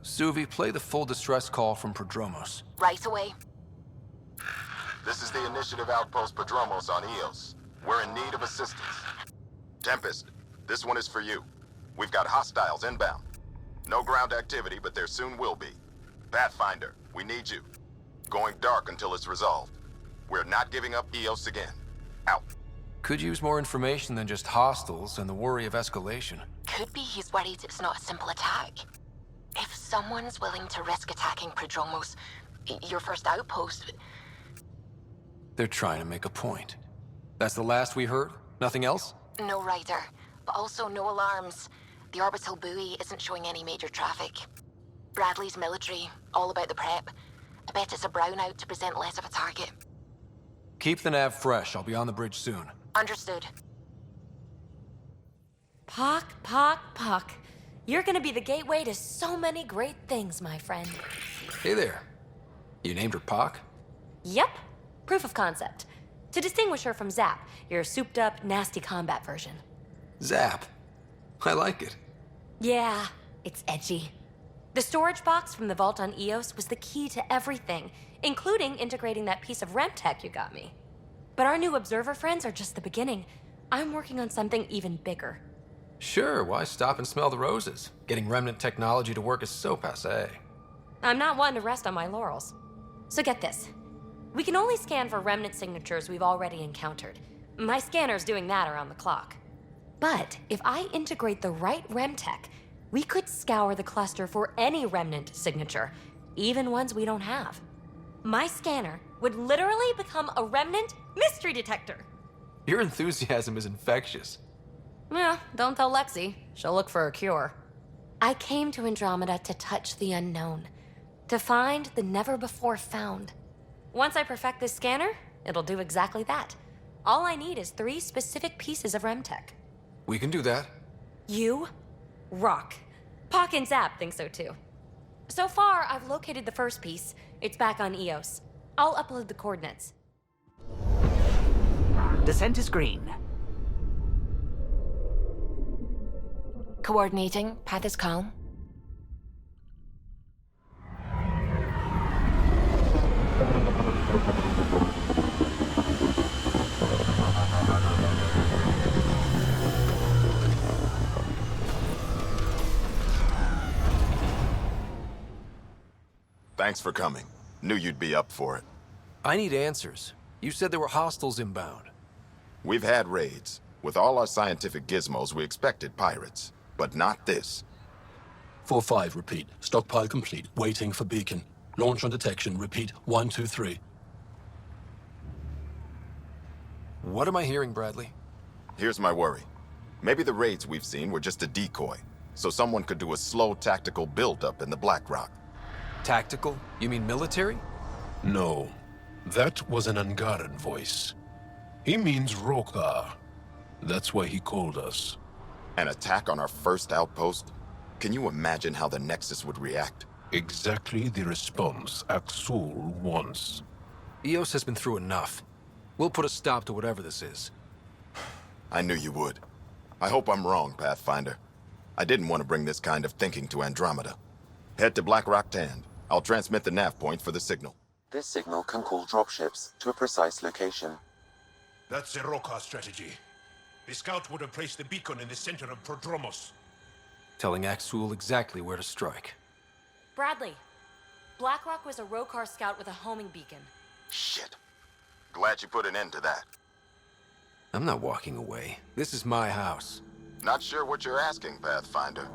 Suvi, play the full distress call from Prodromos. Right away. This is the Initiative Outpost Prodromos on Eos. We're in need of assistance. Tempest, this one is for you. We've got hostiles inbound. No ground activity, but there soon will be. Pathfinder, we need you. Going dark until it's resolved. We're not giving up Eos again. Out. Could use more information than just hostiles and the worry of escalation. Could be he's worried it's not a simple attack. If someone's willing to risk attacking Prodromos, your first outpost... They're trying to make a point. That's the last we heard? Nothing else? No rider, but also no alarms. The orbital buoy isn't showing any major traffic. Bradley's military, all about the prep. I bet it's a brownout to present less of a target. Keep the nav fresh. I'll be on the bridge soon. Understood. P.O.K. You're gonna be the gateway to so many great things, my friend. Hey there. You named her P.O.K? Yep. Proof of concept. To distinguish her from Zap, your souped-up, nasty combat version. Zap. I like it. Yeah, it's edgy. The storage box from the vault on Eos was the key to everything, including integrating that piece of rem tech you got me. But our new observer friends are just the beginning. I'm working on something even bigger. Sure, why stop and smell the roses? Getting remnant technology to work is so passé. I'm not one to rest on my laurels. So get this. We can only scan for remnant signatures we've already encountered. My scanner's doing that around the clock. But if I integrate the right rem tech, we could scour the cluster for any remnant signature, even ones we don't have. My scanner would literally become a remnant mystery detector. Your enthusiasm is infectious. Yeah, don't tell Lexi. She'll look for a cure. I came to Andromeda to touch the unknown, to find the never-before-found. Once I perfect this scanner, it'll do exactly that. All I need is 3 specific pieces of remtech. We can do that. You rock. P.O.K and Zap think so too. So far, I've located the first piece. It's back on Eos. I'll upload the coordinates. Descent is green. Coordinating. Path is calm. Thanks for coming. Knew you'd be up for it. I need answers. You said there were hostiles inbound. We've had raids. With all our scientific gizmos, we expected pirates. But not this. 4-5, repeat. Stockpile complete. Waiting for beacon. Launch on detection. Repeat. 1, 2, 3. What am I hearing, Bradley? Here's my worry. Maybe the raids we've seen were just a decoy, so someone could do a slow tactical build-up in the Black Rock. Tactical? You mean military? No. That was an Angaran voice. He means Rokahr. That's why he called us. An attack on our first outpost? Can you imagine how the Nexus would react? Exactly the response Axul wants. Eos has been through enough. We'll put a stop to whatever this is. I knew you would. I hope I'm wrong, Pathfinder. I didn't want to bring this kind of thinking to Andromeda. Head to Black Rock Tand. I'll transmit the nav point for the signal. This signal can call dropships to a precise location. That's a Rokahr strategy. The scout would have placed the beacon in the center of Prodromos. Telling Axul exactly where to strike. Bradley, Blackrock was a Rokahr scout with a homing beacon. Shit. Glad you put an end to that. I'm not walking away. This is my house. Not sure what you're asking, Pathfinder.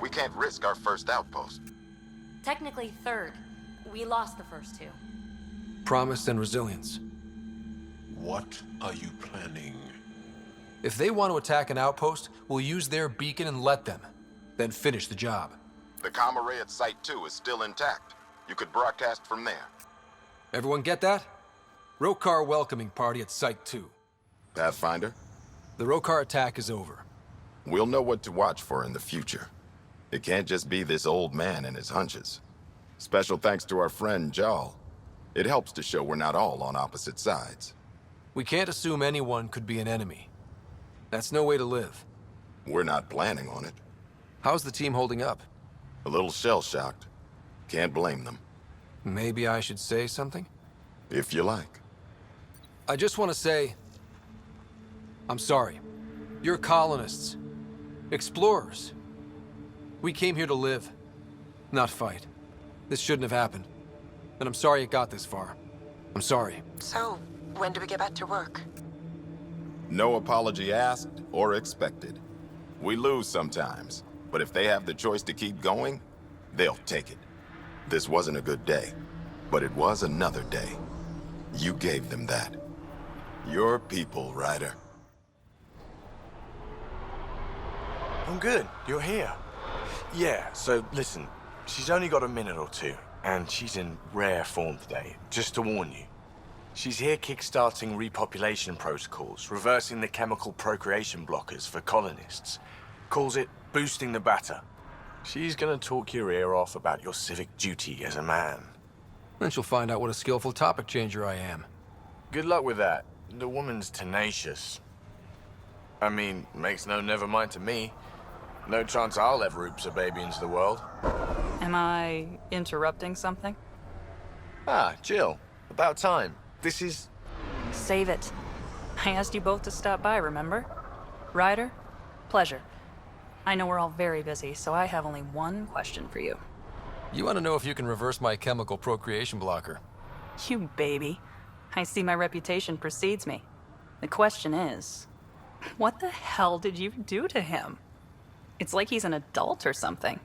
We can't risk our first outpost. Technically third. We lost the first 2. Promise and resilience. What are you planning? If they want to attack an outpost, we'll use their beacon and let them. Then finish the job. The comm array at Site 2 is still intact. You could broadcast from there. Everyone get that? Rokahr welcoming party at Site 2. Pathfinder? The Rokahr attack is over. We'll know what to watch for in the future. It can't just be this old man and his hunches. Special thanks to our friend Jal. It helps to show we're not all on opposite sides. We can't assume anyone could be an enemy. That's no way to live. We're not planning on it. How's the team holding up? A little shell-shocked, Can't blame them. Maybe I should say something? If you like. I just want to say, I'm sorry. You're colonists. Explorers. We came here to live, not fight. This shouldn't have happened. And I'm sorry it got this far. I'm sorry. So, when do we get back to work? No apology asked or expected. We lose sometimes, but if they have the choice to keep going, they'll take it. This wasn't a good day, but it was another day. You gave them that. Your people, Ryder. I'm good. You're here. Yeah, so listen, she's only got a minute or two, and she's in rare form today, just to warn you. She's here kickstarting repopulation protocols, reversing the chemical procreation blockers for colonists. Calls it boosting the batter. She's gonna talk your ear off about your civic duty as a man. Then she'll find out what a skillful topic changer I am. Good luck with that. The woman's tenacious. I mean, makes no never mind to me. No chance I'll ever oops a baby into the world. Am I interrupting something? Ah, Jill. About time. This is... Save it. I asked you both to stop by, remember? Ryder, pleasure. I know we're all very busy, so I have only one question for you. You want to know if you can reverse my chemical procreation blocker? You baby. I see my reputation precedes me. The question is, what the hell did you do to him? It's like he's an adult or something.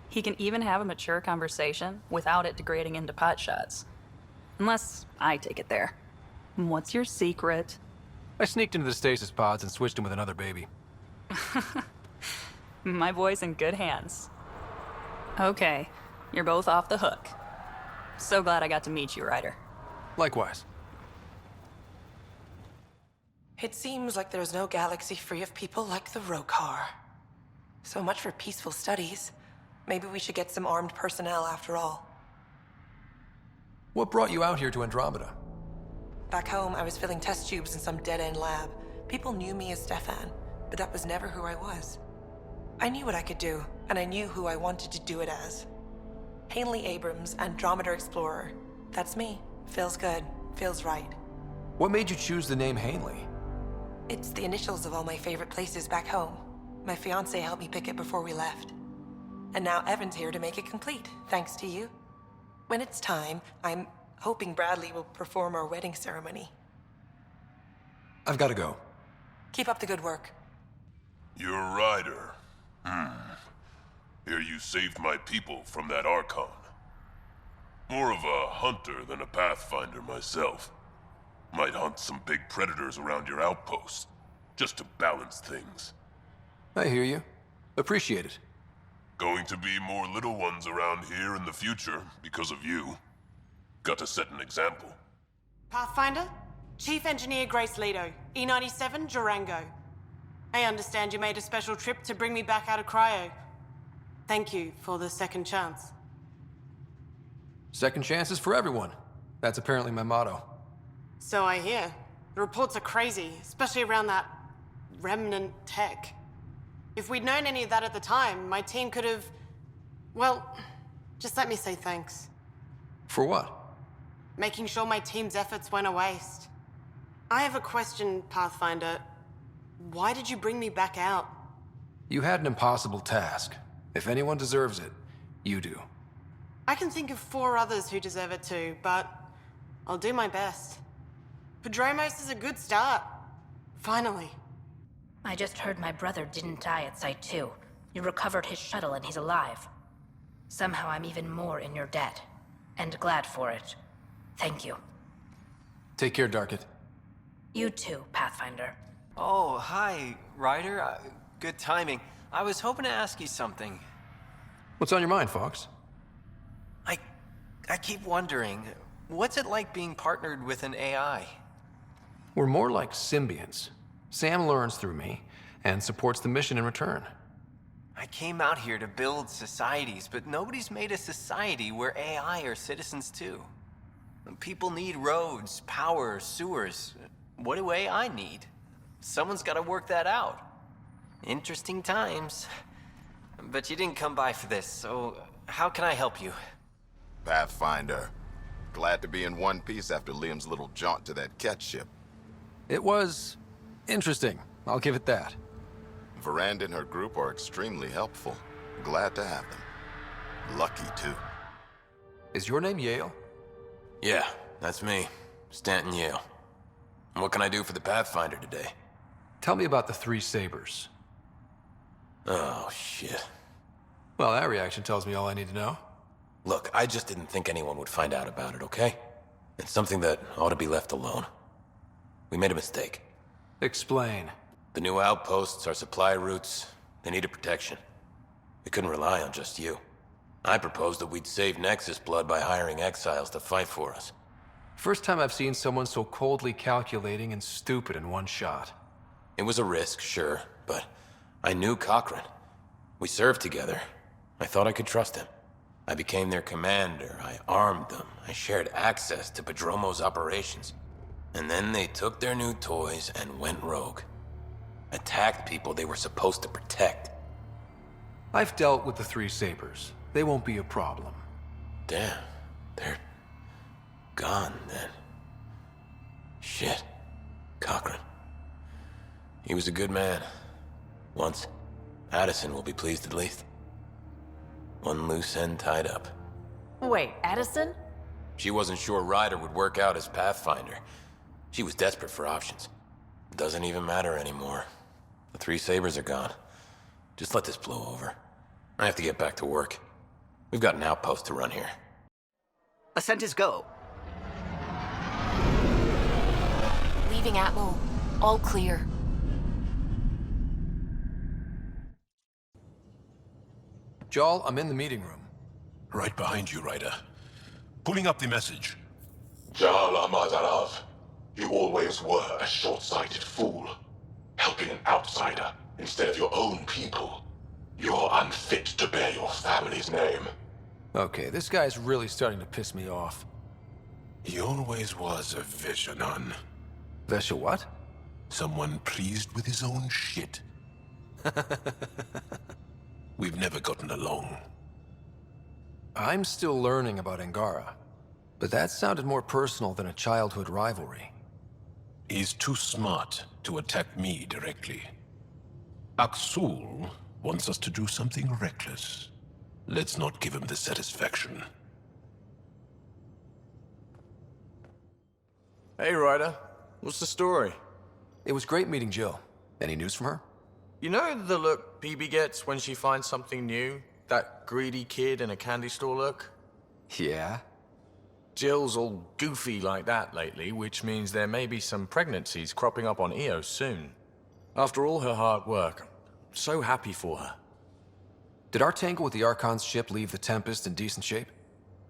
He can even have a mature conversation without it degrading into potshots. Unless I take it there. What's your secret? I sneaked into the stasis pods and switched him with another baby. My boy's in good hands. Okay, you're both off the hook. So glad I got to meet you, Ryder. Likewise. It seems like there's no galaxy free of people like the Rokahr. So much for peaceful studies. Maybe we should get some armed personnel after all. What brought you out here to Andromeda? Back home, I was filling test tubes in some dead-end lab. People knew me as Stefan, but that was never who I was. I knew what I could do, and I knew who I wanted to do it as. Hanley Abrams, Andromeda Explorer. That's me. Feels good. Feels right. What made you choose the name Hanley? It's the initials of all my favorite places back home. My fiancé helped me pick it before we left. And now Evan's here to make it complete, thanks to you. When it's time, I'm hoping Bradley will perform our wedding ceremony. I've got to go. Keep up the good work. You're a rider. Here you saved my people from that Archon. More of a hunter than a pathfinder myself. Might hunt some big predators around your outpost, just to balance things. I hear you. Appreciate it. Going to be more little ones around here in the future because of you. Got to set an example. Pathfinder? Chief Engineer Grace Leto, E97 Durango. I understand you made a special trip to bring me back out of cryo. Thank you for the second chance. Second chances for everyone. That's apparently my motto. So I hear. The reports are crazy, especially around that remnant tech. If we'd known any of that at the time, my team could have... Well, just let me say thanks. For what? Making sure my team's efforts went a waste. I have a question, Pathfinder. Why did you bring me back out? You had an impossible task. If anyone deserves it, you do. I can think of 4 others who deserve it too, but I'll do my best. Padromos is a good start. Finally. I just heard my brother didn't die at Site 2. You recovered his shuttle and he's alive. Somehow I'm even more in your debt. And glad for it. Thank you. Take care, Darkit. You too, Pathfinder. Oh, hi, Ryder. Good timing. I was hoping to ask you something. What's on your mind, Fox? I keep wondering, what's it like being partnered with an AI? We're more like symbionts. Sam learns through me and supports the mission in return. I came out here to build societies, but nobody's made a society where AI are citizens too. People need roads, power, sewers. What do AI need? Someone's got to work that out. Interesting times. But you didn't come by for this, so how can I help you? Pathfinder. Glad to be in one piece after Liam's little jaunt to that cat ship. It was interesting. I'll give it that. Veranda and her group are extremely helpful. Glad to have them. Lucky, too. Is your name Yale? Yeah, that's me. Stanton Yale. And what can I do for the Pathfinder today? Tell me about the Three Sabers. Oh, shit. Well, that reaction tells me all I need to know. Look, I just didn't think anyone would find out about it, okay? It's something that ought to be left alone. We made a mistake. Explain. The new outposts, our supply routes, they needed protection. We couldn't rely on just you. I proposed that we'd save Nexus blood by hiring exiles to fight for us. First time I've seen someone so coldly calculating and stupid in one shot. It was a risk, sure, but I knew Cochrane. We served together. I thought I could trust him. I became their commander, I armed them, I shared access to Padromo's operations. And then they took their new toys and went rogue. Attacked people they were supposed to protect. I've dealt with the Three Sabers. They won't be a problem. Damn, they're gone then. Shit, Cochrane. He was a good man. Once. Addison will be pleased at least. One loose end tied up. Wait, Addison? She wasn't sure Ryder would work out as Pathfinder. She was desperate for options. Doesn't even matter anymore. The Three Sabers are gone. Just let this blow over. I have to get back to work. We've got an outpost to run here. Ascent is go. Leaving Atmo. All clear. Jarl, I'm in the meeting room. Right behind you, Ryder. Pulling up the message. Jarl Amadarav, you always were a short-sighted fool. Helping an outsider instead of your own people. You're unfit to bear your family's name. Okay, this guy's really starting to piss me off. He always was a Veshanon. Vesha what? Someone pleased with his own shit. We've never gotten along. I'm still learning about Angara, but that sounded more personal than a childhood rivalry. He's too smart to attack me directly. Aksul wants us to do something reckless. Let's not give him the satisfaction. Hey, Ryder. What's the story? It was great meeting Jill. Any news from her? You know the look PB gets when she finds something new? That greedy kid in a candy store look? Yeah? Jill's all goofy like that lately, which means there may be some pregnancies cropping up on Eos soon. After all her hard work, I'm so happy for her. Did our tangle with the Archon's ship leave the Tempest in decent shape?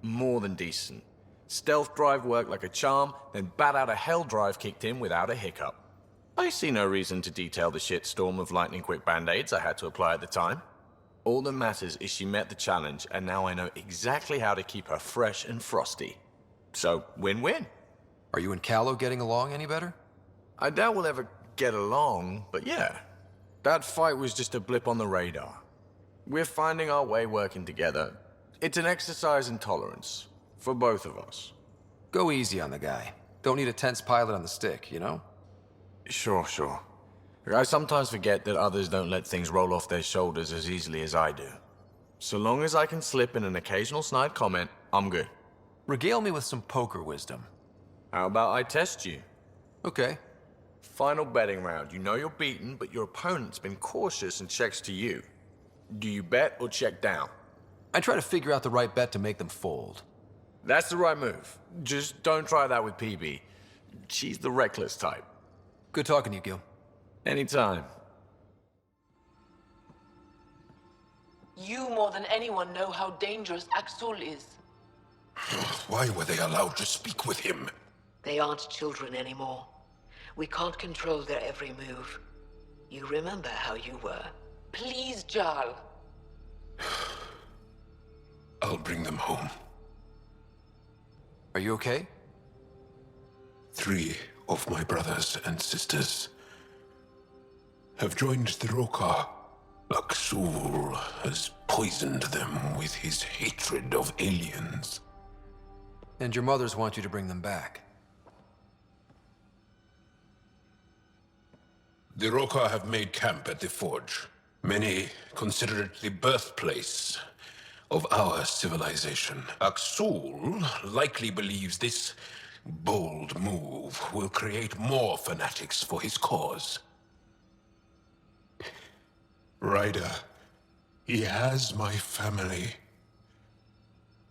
More than decent. Stealth drive worked like a charm, then bat out of hell drive kicked in without a hiccup. I see no reason to detail the shitstorm of lightning-quick band-aids I had to apply at the time. All that matters is she met the challenge, and now I know exactly how to keep her fresh and frosty. So, win-win. Are you and Callow getting along any better? I doubt we'll ever get along, but yeah. That fight was just a blip on the radar. We're finding our way working together. It's an exercise in tolerance, for both of us. Go easy on the guy. Don't need a tense pilot on the stick, you know? Sure. I sometimes forget that others don't let things roll off their shoulders as easily as I do. So long as I can slip in an occasional snide comment, I'm good. Regale me with some poker wisdom. How about I test you? Okay. Final betting round. You know you're beaten, but your opponent's been cautious and checks to you. Do you bet or check down? I try to figure out the right bet to make them fold. That's the right move. Just don't try that with PB. She's the reckless type. Good talking to you, Gil. Anytime. You more than anyone know how dangerous Aksul is. Why were they allowed to speak with him? They aren't children anymore. We can't control their every move. You remember how you were. Please, Jarl. I'll bring them home. Are you okay? 3 of my brothers and sisters have joined the Rokahr. Aksul has poisoned them with his hatred of aliens. And your mothers want you to bring them back. The Rokahr have made camp at the Forge. Many consider it the birthplace of our civilization. Aksul likely believes this bold move will create more fanatics for his cause. Ryder, he has my family.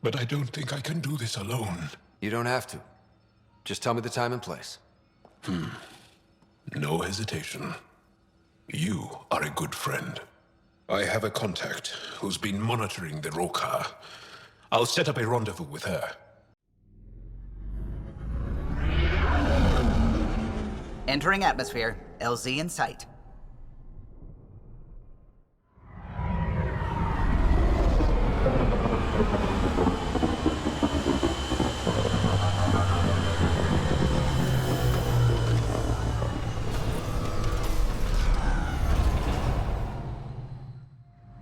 But I don't think I can do this alone. You don't have to. Just tell me the time and place. No hesitation. You are a good friend. I have a contact who's been monitoring the Rokahr. I'll set up a rendezvous with her. Entering atmosphere. LZ in sight.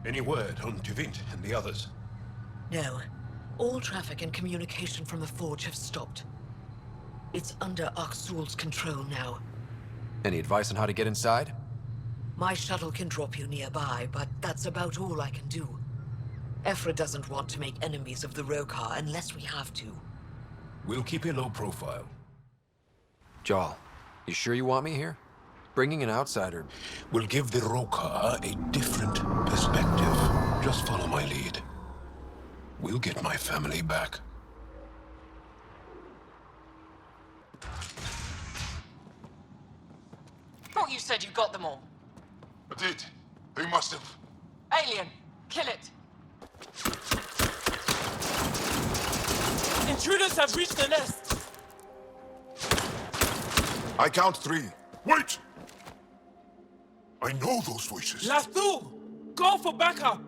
Any word on Tevint and the others? No. All traffic and communication from the Forge have stopped. It's under Aksul's control now. Any advice on how to get inside? My shuttle can drop you nearby, but that's about all I can do. Ephra doesn't want to make enemies of the Rokahr unless we have to. We'll keep a low profile. Jarl, you sure you want me here? Bringing an outsider will give the Rokahr a different perspective. Just follow my lead. We'll get my family back. Thought you said you got them all. I did. They must have. Alien, kill it. Intruders have reached the nest. I count 3. Wait! I know those voices. Lathul! Go for backup!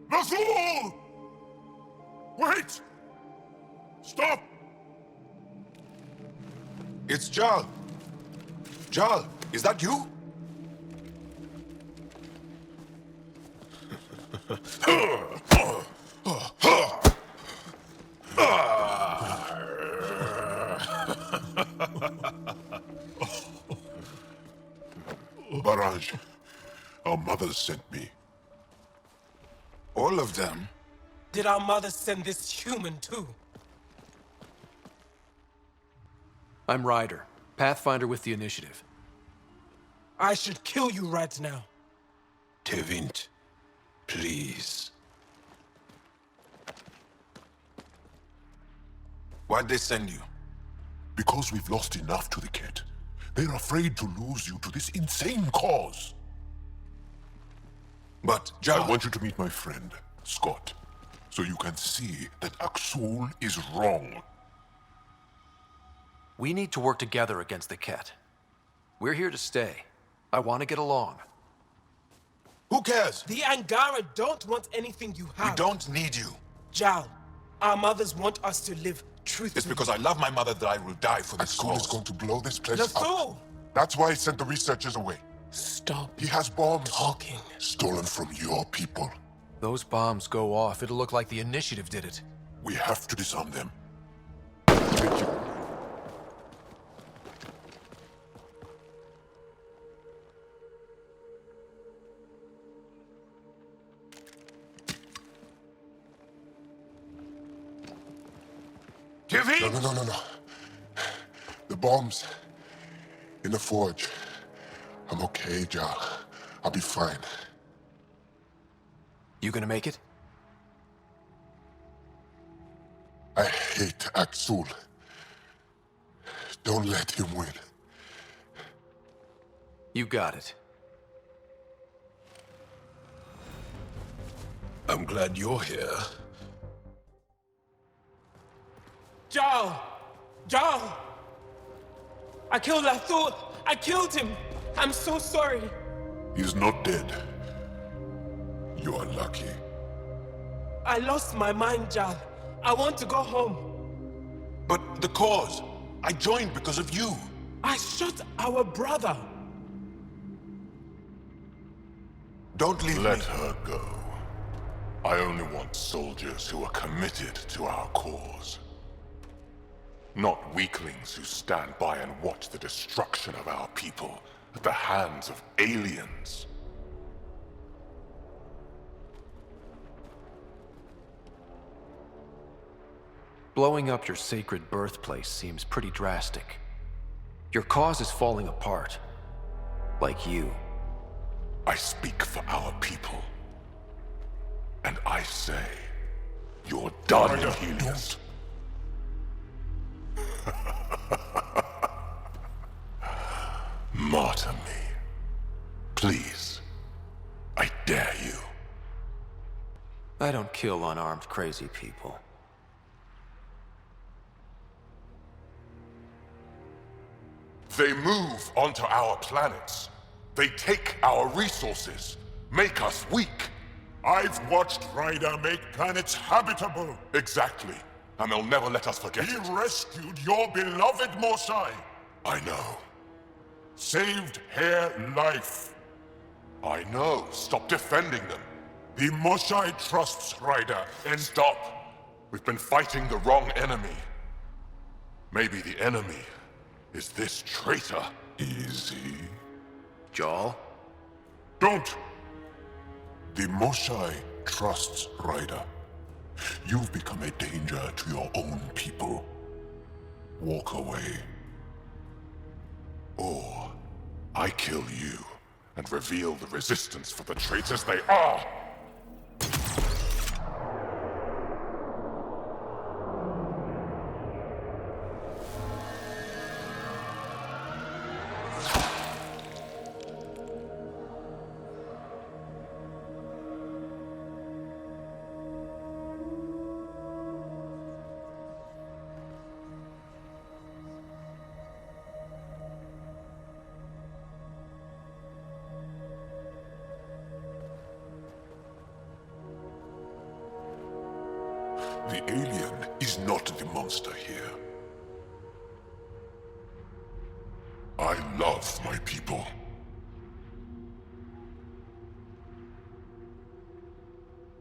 Lathul! Wait! Stop! It's Jarl. Jarl, is that you? Barrage, our mothers sent me. All of them? Did our mothers send this human too? I'm Ryder, Pathfinder with the Initiative. I should kill you right now. Tevint, please. Why'd they send you? Because we've lost enough to the kid. They're afraid to lose you to this insane cause. But, Jarl, I want you to meet my friend, Scott, so you can see that Aksul is wrong. We need to work together against the Ket. We're here to stay. I want to get along. Who cares? The Angara don't want anything you have. We don't need you. Jarl, our mothers want us to live truthfully. It's because I love my mother that I will die for this cause. Is going to blow this place Lathul! up. That's why he sent the researchers away. Stop. He has bombs. Talking. Stolen from your people. Those bombs go off, it'll look like the Initiative did it. We have to disarm them. No. The bombs in the forge. I'm okay, Jarl. I'll be fine. You gonna make it? I hate Aksul. Don't let him win. You got it. I'm glad you're here. Jarl! Jarl! I killed Lathul! I killed him! I'm so sorry! He's not dead. You are lucky. I lost my mind, Jarl. I want to go home. But the cause! I joined because of you! I shot our brother! Don't leave Let her go. I only want soldiers who are committed to our cause. Not weaklings who stand by and watch the destruction of our people at the hands of aliens. Blowing up your sacred birthplace seems pretty drastic. Your cause is falling apart. Like you. I speak for our people. And I say, you're done in Helios. Martyr me. Please. I dare you. I don't kill unarmed crazy people. They move onto our planets. They take our resources, make us weak. I've watched Ryder make planets habitable. Exactly. And they'll never let us forget it. He rescued your beloved Mosai. I know. Saved her life. I know. Stop defending them. The Mosai trusts Ryder, and stop. We've been fighting the wrong enemy. Maybe the enemy is this traitor. Easy. Jarl? Don't! The Mosai trusts Ryder. You've become a danger to your own people. Walk away. Or I kill you and reveal the resistance for the traitors they are! The alien is not the monster here. I love my people.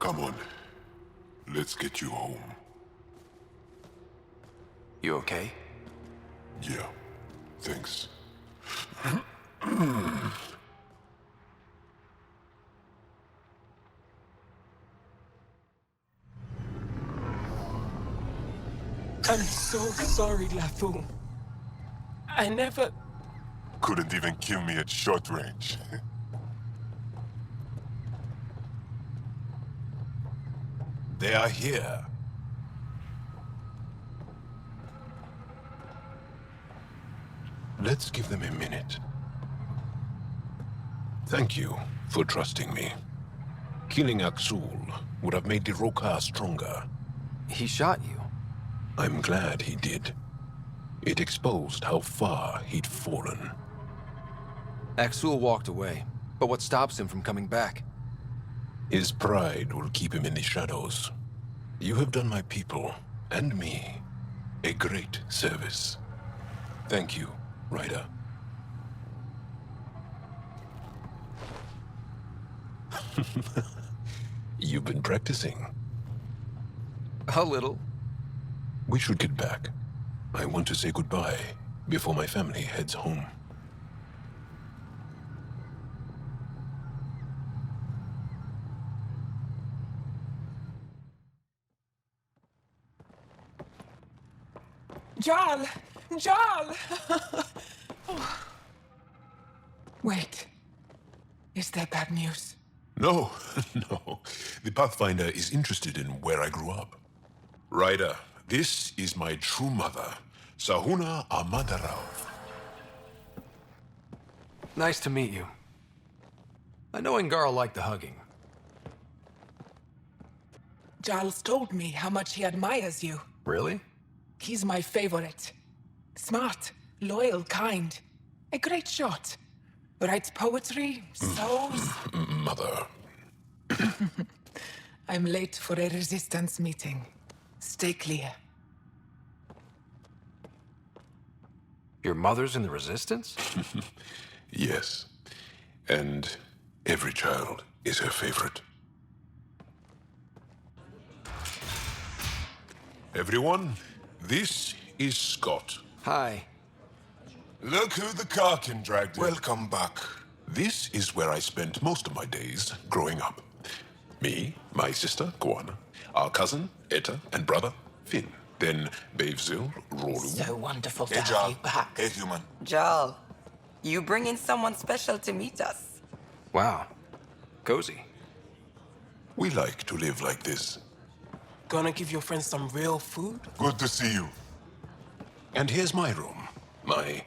Come on. Let's get you home. You okay? Yeah. Thanks. I'm so sorry, Lafu. I never... Couldn't even kill me at short range. They are here. Let's give them a minute. Thank you for trusting me. Killing Aksul would have made the Rokahr stronger. He shot you. I'm glad he did. It exposed how far he'd fallen. Aksul walked away, but what stops him from coming back? His pride will keep him in the shadows. You have done my people, and me, a great service. Thank you, Ryder. You've been practicing. A little. We should get back. I want to say goodbye before my family heads home. Jarl! Jarl! Wait. Is that bad news? No, no. The Pathfinder is interested in where I grew up. Ryder, this is my true mother, Sahuna Amadarav. Nice to meet you. I know Angarl liked the hugging. Jarl's told me how much he admires you. Really? He's my favorite. Smart, loyal, kind. A great shot. Writes poetry, sews. Mother. I'm late for a resistance meeting. Stay clear. Your mother's in the Resistance? Yes. And every child is her favorite. Everyone, this is Scott. Hi. Look who the Karkin dragged in. Welcome back. This is where I spent most of my days growing up. Me, my sister, Koana, our cousin, Etta, and brother, Finn. Then Bavzil, Rolu. So wonderful to Hey, have Jarl. you back. Hey, human. Jarl, you bring in someone special to meet us. Wow. Cozy. We like to live like this. Gonna give your friends some real food? Good to see you. And here's my room. My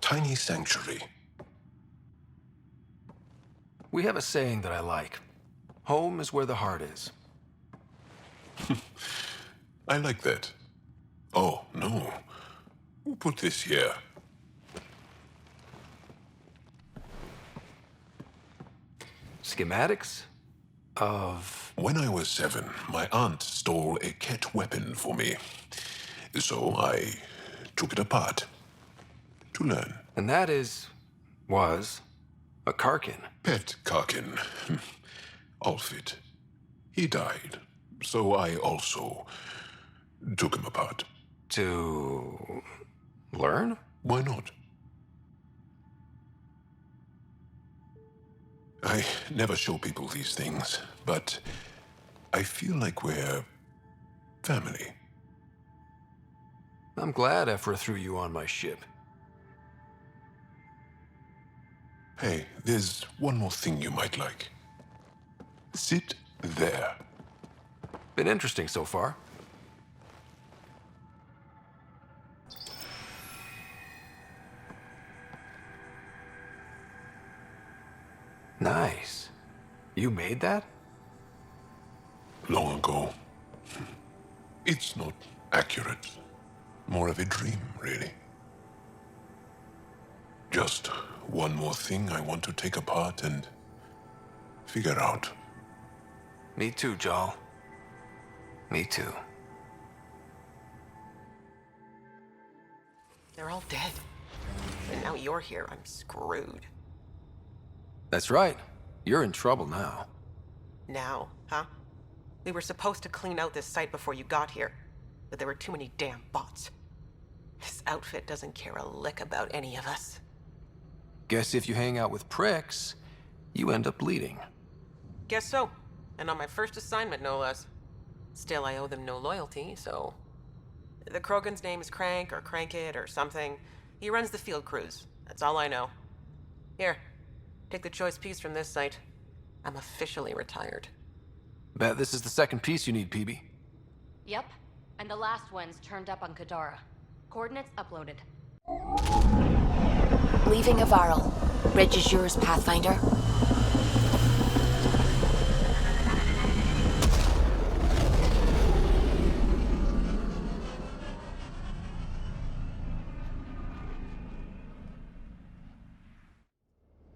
tiny sanctuary. We have a saying that I like. Home is where the heart is. I like that. Oh, no. Who put this here? Schematics of... When I was 7, my aunt stole a Ket weapon for me. So I took it apart to learn. And that was a Karkin. Pet Karkin. Alfit. He died. So I also took him apart. To learn? Why not? I never show people these things, but I feel like we're family. I'm glad Ephra threw you on my ship. Hey, there's one more thing you might like. Sit there. Been interesting so far. Nice. You made that? Long ago. It's not accurate. More of a dream, really. Just one more thing I want to take apart and figure out. Me too, Jarl. Me too. They're all dead. And now you're here, I'm screwed. That's right. You're in trouble now. Now, huh? We were supposed to clean out this site before you got here, but there were too many damn bots. This outfit doesn't care a lick about any of us. Guess if you hang out with pricks, you end up leading. Guess so. And on my first assignment, no less. Still, I owe them no loyalty, so... The Krogan's name is Crank or Crankit or something. He runs the field crews. That's all I know. Here, take the choice piece from this site. I'm officially retired. Bet this is the second piece you need, PB. Yep. And the last one's turned up on Kadara. Coordinates uploaded. Leaving Avaril. Ridge is yours, Pathfinder.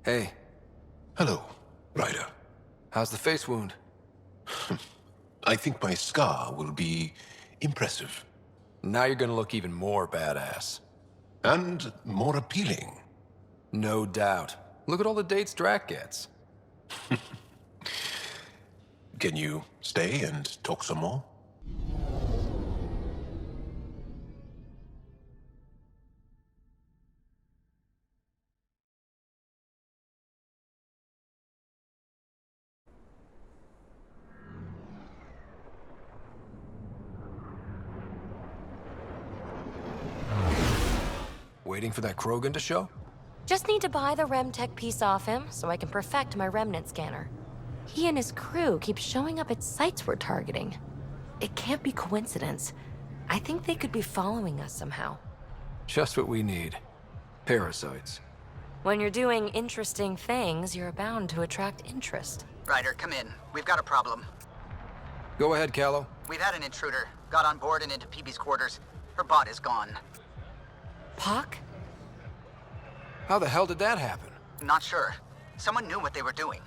Hey. Hello, Ryder. How's the face wound? I think my scar will be impressive. Now you're gonna look even more badass. And more appealing. No doubt. Look at all the dates Drac gets. Can you stay and talk some more? Waiting for that Krogan to show? Just need to buy the Remtech piece off him so I can perfect my remnant scanner. He and his crew keep showing up at sites we're targeting. It can't be coincidence. I think they could be following us somehow. Just what we need. Parasites. When you're doing interesting things, you're bound to attract interest. Ryder, come in. We've got a problem. Go ahead, Callow. We've had an intruder. Got on board and into PB's quarters. Her bot is gone. P.O.K? How the hell did that happen? Not sure. Someone knew what they were doing.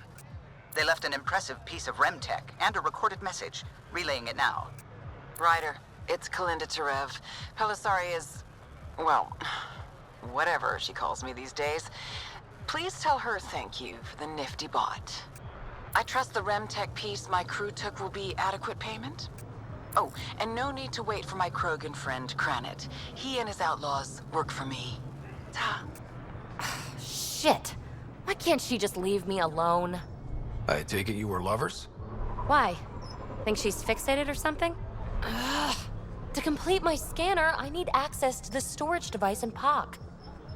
They left an impressive piece of remtech and a recorded message, relaying it now. Ryder, it's Kalinda Tarev. Pelisari is... well, whatever she calls me these days. Please tell her thank you for the nifty bot. I trust the remtech piece my crew took will be adequate payment? Oh, and no need to wait for my Krogan friend, Kranit. He and his outlaws work for me. Ta. Shit. Why can't she just leave me alone? I take it you were lovers? Why? Think she's fixated or something? Ugh. To complete my scanner, I need access to the storage device in P.O.K.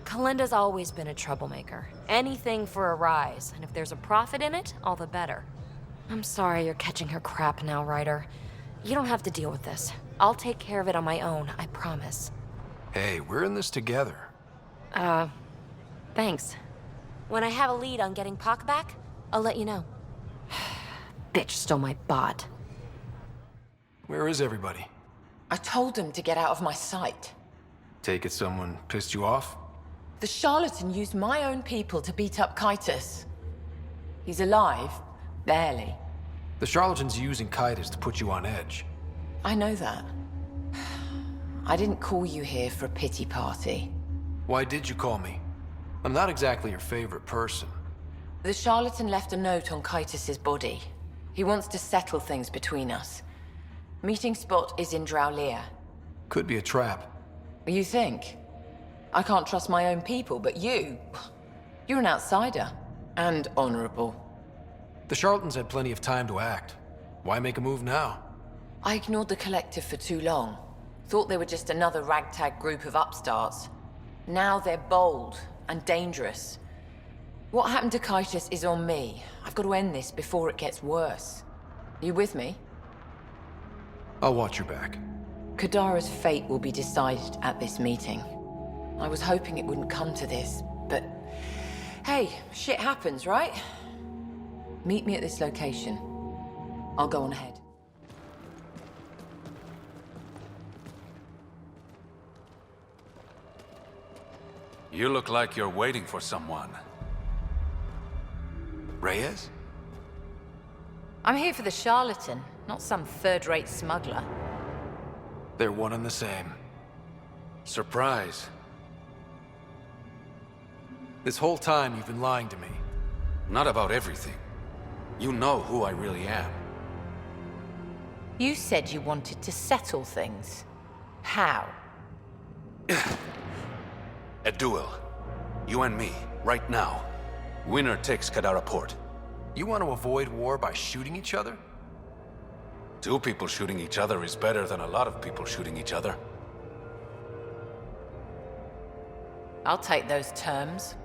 Kalinda's always been a troublemaker. Anything for a rise, and if there's a profit in it, all the better. I'm sorry you're catching her crap now, Ryder. You don't have to deal with this. I'll take care of it on my own, I promise. Hey, we're in this together. Thanks. When I have a lead on getting P.O.K back, I'll let you know. Bitch stole my bot. Where is everybody? I told them to get out of my sight. Take it someone pissed you off? The charlatan used my own people to beat up Kaitis. He's alive, barely. The charlatan's using Kaitis to put you on edge. I know that. I didn't call you here for a pity party. Why did you call me? I'm not exactly your favorite person. The charlatan left a note on Kaitis' body. He wants to settle things between us. Meeting spot is in Drowlear. Could be a trap. You think? I can't trust my own people, but you're an outsider. And honorable. The charlatans had plenty of time to act. Why make a move now? I ignored the collective for too long. Thought they were just another ragtag group of upstarts. Now they're bold and dangerous. What happened to Kaitis is on me. I've got to end this before it gets worse. You with me? I'll watch your back. Kadara's fate will be decided at this meeting. I was hoping it wouldn't come to this, but hey, shit happens, right? Meet me at this location. I'll go on ahead. You look like you're waiting for someone. Reyes? I'm here for the charlatan, not some third-rate smuggler. They're one and the same. Surprise. This whole time you've been lying to me. Not about everything. You know who I really am. You said you wanted to settle things. How? A duel. You and me, right now. Winner takes Kadara Port. You want to avoid war by shooting each other? 2 people shooting each other is better than a lot of people shooting each other. I'll take those terms.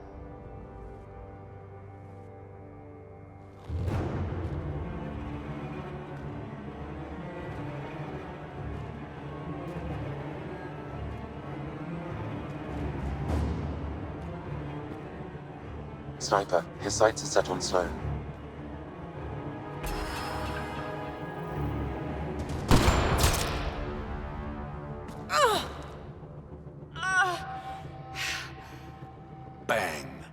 Sniper, his sights are set on Sloan. Bang.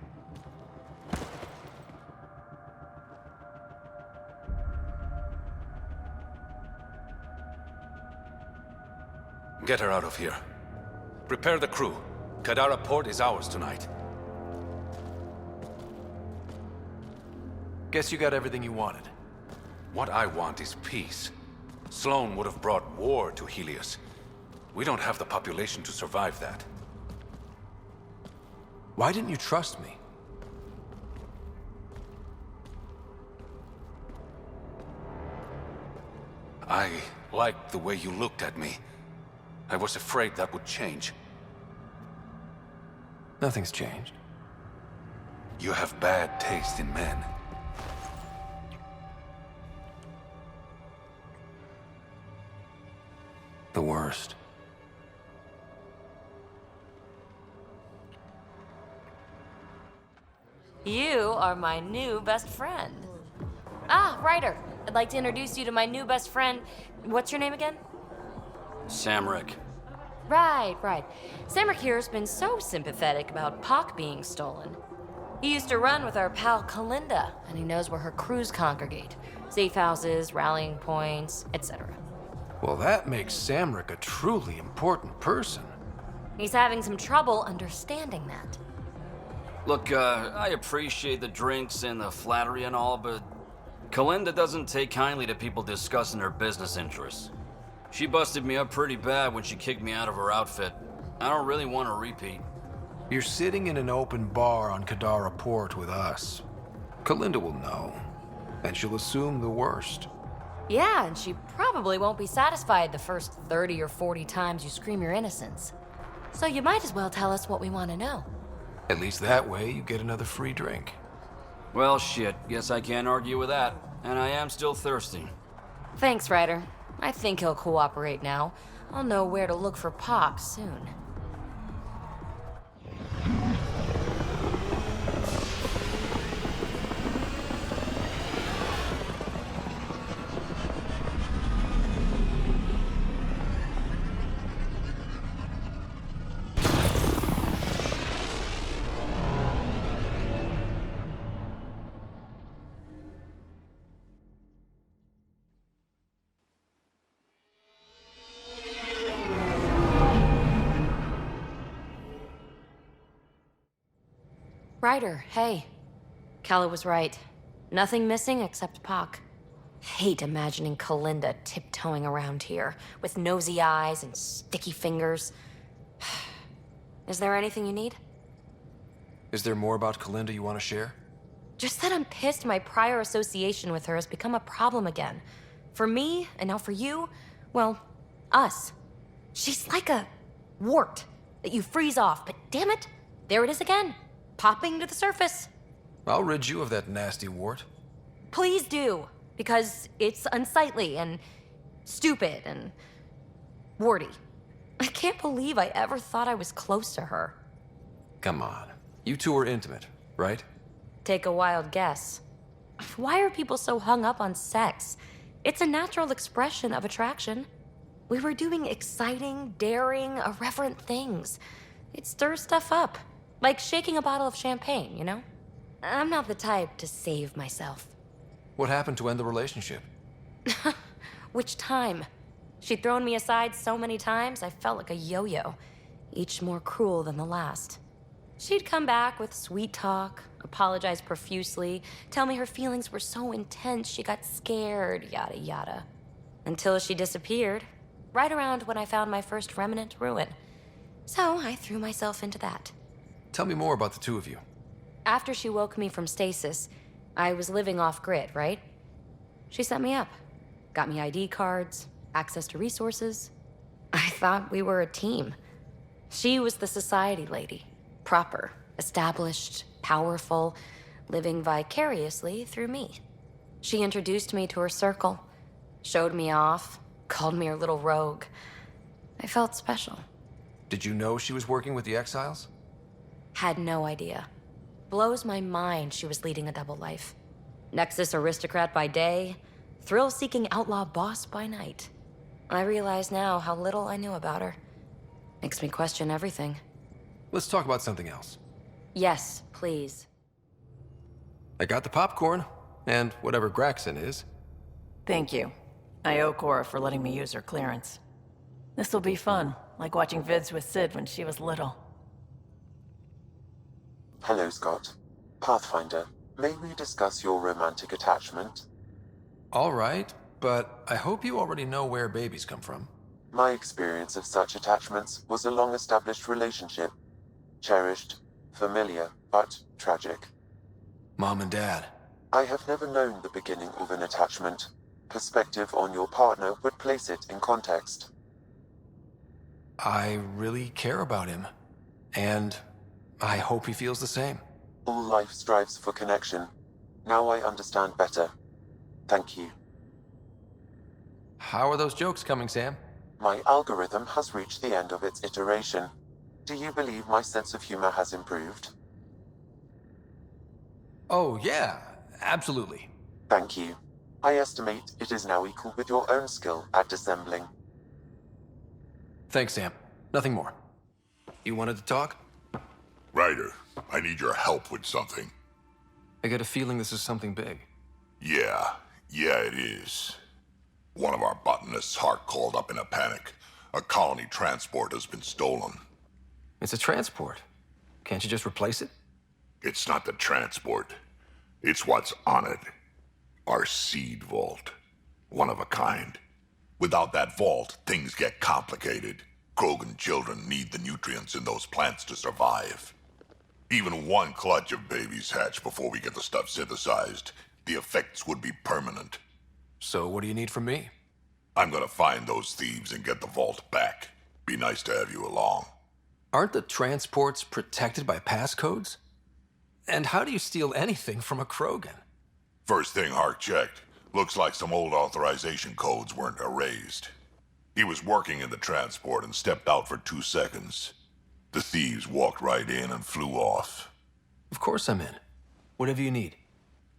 Get her out of here. Prepare the crew. Kadara Port is ours tonight. Guess you got everything you wanted. What I want is peace. Sloan would have brought war to Helios. We don't have the population to survive that. Why didn't you trust me? I liked the way you looked at me. I was afraid that would change. Nothing's changed. You have bad taste in men. The worst. You are my new best friend. Ah, Ryder. I'd like to introduce you to my new best friend. What's your name again? Samric. Right. Samric here's been so sympathetic about P.O.K being stolen. He used to run with our pal Kalinda, and he knows where her crews congregate. Safe houses, rallying points, etc. Well, that makes Samric a truly important person. He's having some trouble understanding that. Look, I appreciate the drinks and the flattery and all, but Kalinda doesn't take kindly to people discussing her business interests. She busted me up pretty bad when she kicked me out of her outfit. I don't really want to repeat. You're sitting in an open bar on Kadara Port with us. Kalinda will know, and she'll assume the worst. Yeah, and she probably won't be satisfied the first 30 or 40 times you scream your innocence. So you might as well tell us what we want to know. At least that way you get another free drink. Well, shit. Guess I can't argue with that. And I am still thirsty. Thanks, Ryder. I think he'll cooperate now. I'll know where to look for P.O.K soon. Ryder, hey. Kala was right. Nothing missing except P.O.K. Hate imagining Kalinda tiptoeing around here, with nosy eyes and sticky fingers. Is there anything you need? Is there more about Kalinda you want to share? Just that I'm pissed my prior association with her has become a problem again. For me, and now for you, well, us. She's like a wart that you freeze off, but damn it, there it is again. Popping to the surface. I'll rid you of that nasty wart. Please do, because it's unsightly and stupid and warty. I can't believe I ever thought I was close to her. Come on. You two are intimate, right? Take a wild guess. Why are people so hung up on sex? It's a natural expression of attraction. We were doing exciting, daring, irreverent things. It stirs stuff up. Like shaking a bottle of champagne, you know? I'm not the type to save myself. What happened to end the relationship? Which time? She'd thrown me aside so many times, I felt like a yo-yo, each more cruel than the last. She'd come back with sweet talk, apologize profusely, tell me her feelings were so intense she got scared, yada yada. Until she disappeared, right around when I found my first remnant ruin. So I threw myself into that. Tell me more about the two of you. After she woke me from stasis, I was living off-grid, right? She set me up. Got me ID cards, access to resources. I thought we were a team. She was the society lady. Proper, established, powerful, living vicariously through me. She introduced me to her circle, showed me off, called me her little rogue. I felt special. Did you know she was working with the Exiles? Had no idea. Blows my mind she was leading a double life. Nexus aristocrat by day, thrill-seeking outlaw boss by night. I realize now how little I knew about her. Makes me question everything. Let's talk about something else. Yes, please. I got the popcorn, and whatever Graxon is. Thank you. I owe Cora for letting me use her clearance. This'll be fun, like watching vids with Sid when she was little. Hello, Scott. Pathfinder, may we discuss your romantic attachment? All right, but I hope you already know where babies come from. My experience of such attachments was a long-established relationship. Cherished, familiar, but tragic. Mom and Dad. I have never known the beginning of an attachment. Perspective on your partner would place it in context. I really care about him, and I hope he feels the same. All life strives for connection. Now I understand better. Thank you. How are those jokes coming, Sam? My algorithm has reached the end of its iteration. Do you believe my sense of humor has improved? Oh, yeah, absolutely. Thank you. I estimate it is now equal with your own skill at dissembling. Thanks, Sam. Nothing more. You wanted to talk? Ryder, I need your help with something. I get a feeling this is something big. Yeah, it is. One of our botanists' heart called up in a panic. A colony transport has been stolen. It's a transport. Can't you just replace it? It's not the transport. It's what's on it. Our seed vault. One of a kind. Without that vault, things get complicated. Krogan children need the nutrients in those plants to survive. Even one clutch of babies hatch before we get the stuff synthesized. The effects would be permanent. So what do you need from me? I'm gonna find those thieves and get the vault back. Be nice to have you along. Aren't the transports protected by passcodes? And how do you steal anything from a Krogan? First thing Hark checked. Looks like some old authorization codes weren't erased. He was working in the transport and stepped out for 2 seconds. The thieves walked right in and flew off. Of course I'm in. Whatever you need.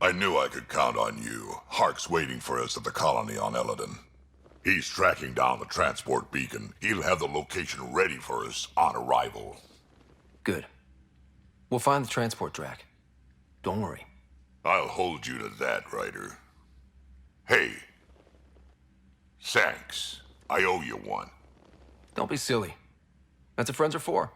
I knew I could count on you. Hark's waiting for us at the colony on Eladon. He's tracking down the transport beacon. He'll have the location ready for us on arrival. Good. We'll find the transport track. Don't worry. I'll hold you to that, Ryder. Hey. Thanks. I owe you one. Don't be silly. That's what friends are for.